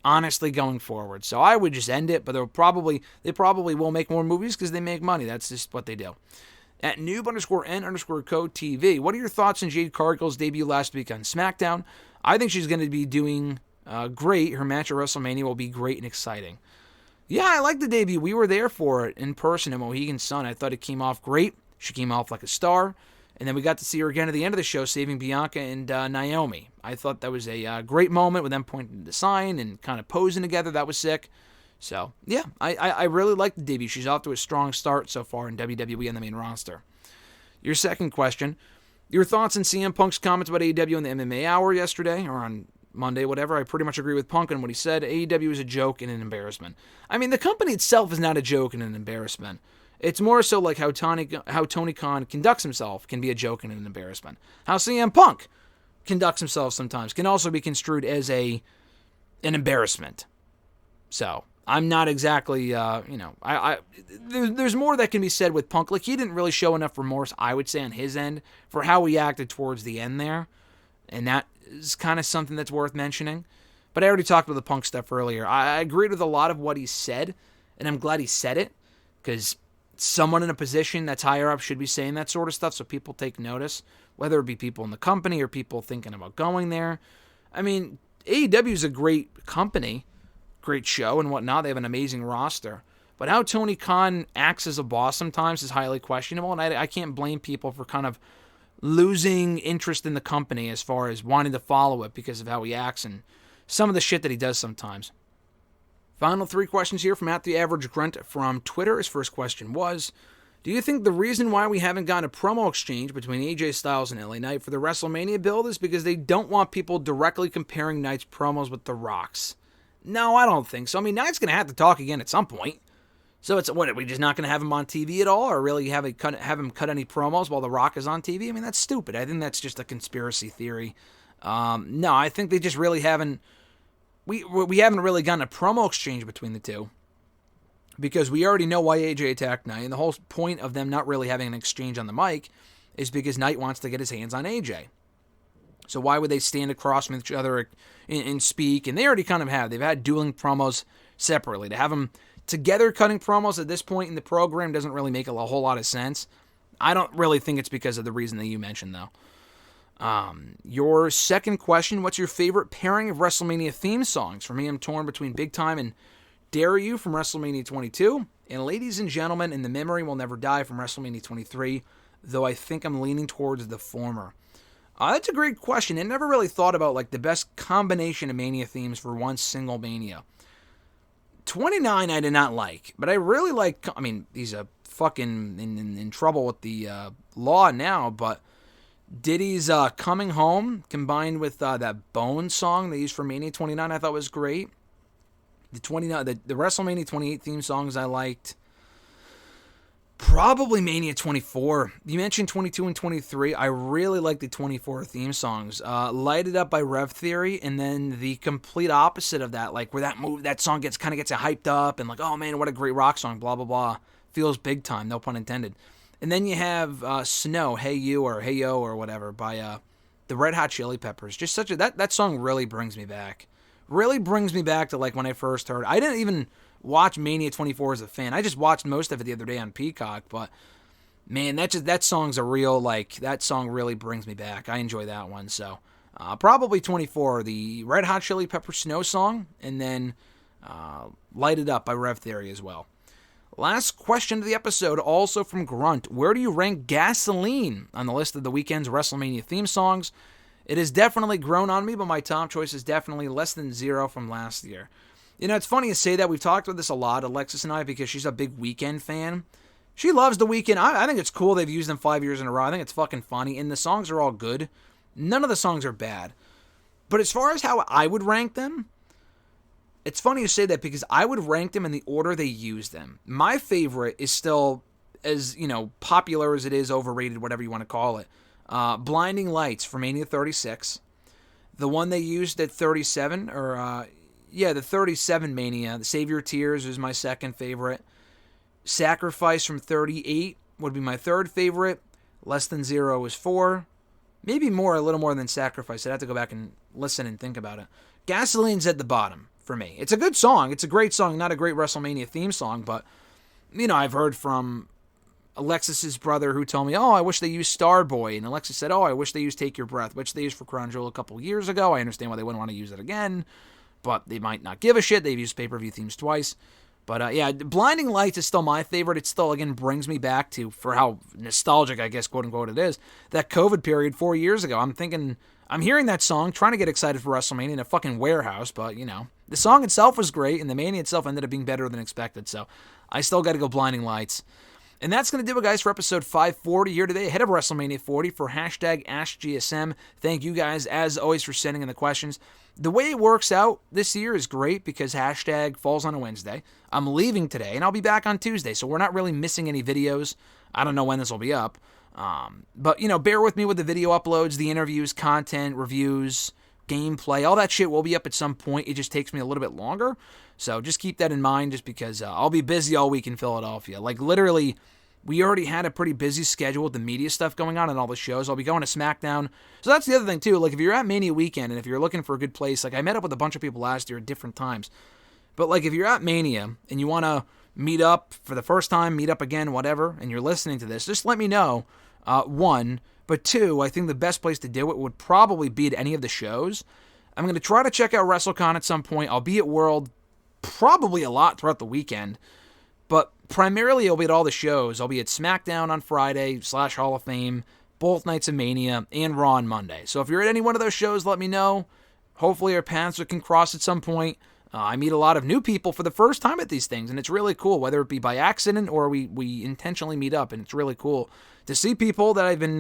honestly, going forward? So I would just end it, but they probably will make more movies because they make money. That's just what they do. At noob_n_code TV, what are your thoughts on Jade Cargill's debut last week on SmackDown? I think she's going to be doing great. Her match at WrestleMania will be great and exciting. Yeah, I like the debut. We were there for it in person at Mohegan Sun. I thought it came off great. She came off like a star. And then we got to see her again at the end of the show, saving Bianca and Naomi. I thought that was a great moment with them pointing to the sign and kind of posing together. That was sick. So, yeah, I really like the debut. She's off to a strong start so far in WWE on the main roster. Your second question, your thoughts on CM Punk's comments about AEW in the MMA Hour yesterday, or on Monday, whatever. I pretty much agree with Punk on what he said. AEW is a joke and an embarrassment. The company itself is not a joke and an embarrassment. It's more so like how Tony Khan conducts himself can be a joke and an embarrassment. How CM Punk conducts himself sometimes can also be construed as an embarrassment. So, I'm not exactly, there's more that can be said with Punk. Like, he didn't really show enough remorse, I would say, on his end for how he acted towards the end there. And that is kind of something that's worth mentioning. But I already talked about the Punk stuff earlier. I agreed with a lot of what he said, and I'm glad he said it, because someone in a position that's higher up should be saying that sort of stuff so people take notice, whether it be people in the company or people thinking about going there. AEW is a great company, great show and whatnot. They have an amazing roster. But how Tony Khan acts as a boss sometimes is highly questionable, and I can't blame people for kind of losing interest in the company as far as wanting to follow it because of how he acts and some of the shit that he does sometimes. Final three questions here from @TheAverageGrunt from Twitter. His first question was, do you think the reason why we haven't gotten a promo exchange between AJ Styles and LA Knight for the WrestleMania build is because they don't want people directly comparing Knight's promos with The Rock's? No, I don't think so. Knight's going to have to talk again at some point. So it's, what, are we just not going to have him on TV at all, or really have him cut any promos while The Rock is on TV? That's stupid. I think that's just a conspiracy theory. No, I think they just really haven't. We haven't really gotten a promo exchange between the two, because we already know why AJ attacked Knight, and the whole point of them not really having an exchange on the mic is because Knight wants to get his hands on AJ. So why would they stand across from each other and speak? And they already kind of have. They've had dueling promos separately. To have them together cutting promos at this point in the program doesn't really make a whole lot of sense. I don't really think it's because of the reason that you mentioned, though. Your second question, what's your favorite pairing of WrestleMania theme songs? For me, I'm torn between Big Time and Dare You from WrestleMania 22, and Ladies and Gentlemen, and The Memory Will Never Die from WrestleMania 23, though I think I'm leaning towards the former. That's a great question. I never really thought about the best combination of Mania themes for one single Mania. 29 I did not like, but I really like, he's a fucking in trouble with the law now, but Diddy's Coming Home combined with that Bone song they used for Mania 29 I thought was great. The WrestleMania 28 theme songs I liked. Probably Mania 24. You mentioned 22 and 23. I really like the 24 theme songs. Light It Up by Rev Theory, and then the complete opposite of that, like where that song gets you hyped up and like, oh man, what a great rock song, blah, blah, blah. Feels big time, no pun intended. And then you have Snow, Hey You or Hey Yo or whatever by the Red Hot Chili Peppers. Just that song really brings me back. Really brings me back to like when I first heard it. I didn't even watch Mania 24 as a fan. I just watched most of it the other day on Peacock, but man, that song's a real, like, that song really brings me back. I enjoy that one. So probably 24, the Red Hot Chili Pepper Snow song, and then Light It Up by Rev Theory as well. Last question of the episode, also from Grunt. Where do you rank Gasoline on the list of the weekend's WrestleMania theme songs? It has definitely grown on me, but my top choice is definitely less than 0 from last year. You know, it's funny to say that. We've talked about this a lot, Alexis and I, because she's a big Weeknd fan. She loves The Weeknd. I think it's cool they've used them 5 years in a row. I think it's fucking funny, and the songs are all good. None of the songs are bad. But as far as how I would rank them, it's funny you say that because I would rank them in the order they use them. My favorite is still, as popular as it is, overrated, whatever you want to call it. Blinding Lights for Mania 36. The one they used at 37, the 37 Mania, the Save Your Tears is my second favorite. Sacrifice from 38 would be my third favorite. Less Than 0 is 4. Maybe a little more than Sacrifice. I'd have to go back and listen and think about it. Gasoline's at the bottom for me. It's a good song. It's a great song, not a great WrestleMania theme song, but, I've heard from Alexis's brother who told me, oh, I wish they used Starboy. And Alexis said, oh, I wish they used Take Your Breath, which they used for Crown Jewel a couple years ago. I understand why they wouldn't want to use it again, but they might not give a shit. They've used pay-per-view themes twice. But Blinding Lights is still my favorite. It still, again, brings me back to, for how nostalgic, I guess, quote-unquote, it is, that COVID period 4 years ago. I'm hearing that song, trying to get excited for WrestleMania in a fucking warehouse, but, the song itself was great, and the Mania itself ended up being better than expected, so I still got to go Blinding Lights. And that's going to do it, guys, for episode 540 here today, ahead of WrestleMania 40 for hashtag AskGSM. Thank you guys, as always, for sending in the questions. The way it works out this year is great because hashtag falls on a Wednesday. I'm leaving today, and I'll be back on Tuesday, so we're not really missing any videos. I don't know when this will be up. But, bear with me with the video uploads, the interviews, content, reviews, gameplay, all that shit will be up at some point. It just takes me a little bit longer. So just keep that in mind just because I'll be busy all week in Philadelphia. Like, literally, we already had a pretty busy schedule with the media stuff going on and all the shows. I'll be going to SmackDown. So that's the other thing, too. Like, if you're at Mania weekend and if you're looking for a good place, like, I met up with a bunch of people last year at different times. But, like, if you're at Mania and you want to meet up for the first time, meet up again, whatever, and you're listening to this, just let me know, one. But two, I think the best place to do it would probably be at any of the shows. I'm going to try to check out WrestleCon at some point. I'll be at World probably a lot throughout the weekend. But primarily, I'll be at all the shows. I'll be at SmackDown on Friday, / Hall of Fame, both nights of Mania, and Raw on Monday. So if you're at any one of those shows, let me know. Hopefully our paths can cross at some point. I meet a lot of new people for the first time at these things, and it's really cool, whether it be by accident or we intentionally meet up, and it's really cool to see people that I've been,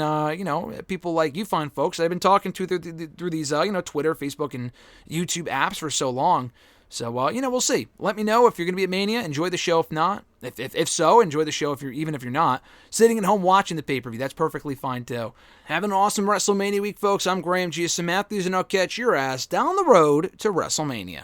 people like you fine folks that I've been talking to through these, Twitter, Facebook, and YouTube apps for so long. So, we'll see. Let me know if you're going to be at Mania. Enjoy the show if not. If so, enjoy the show if you're not. Sitting at home watching the pay-per-view, that's perfectly fine too. Have an awesome WrestleMania week, folks. I'm Graham GSM Matthews, and I'll catch your ass down the road to WrestleMania.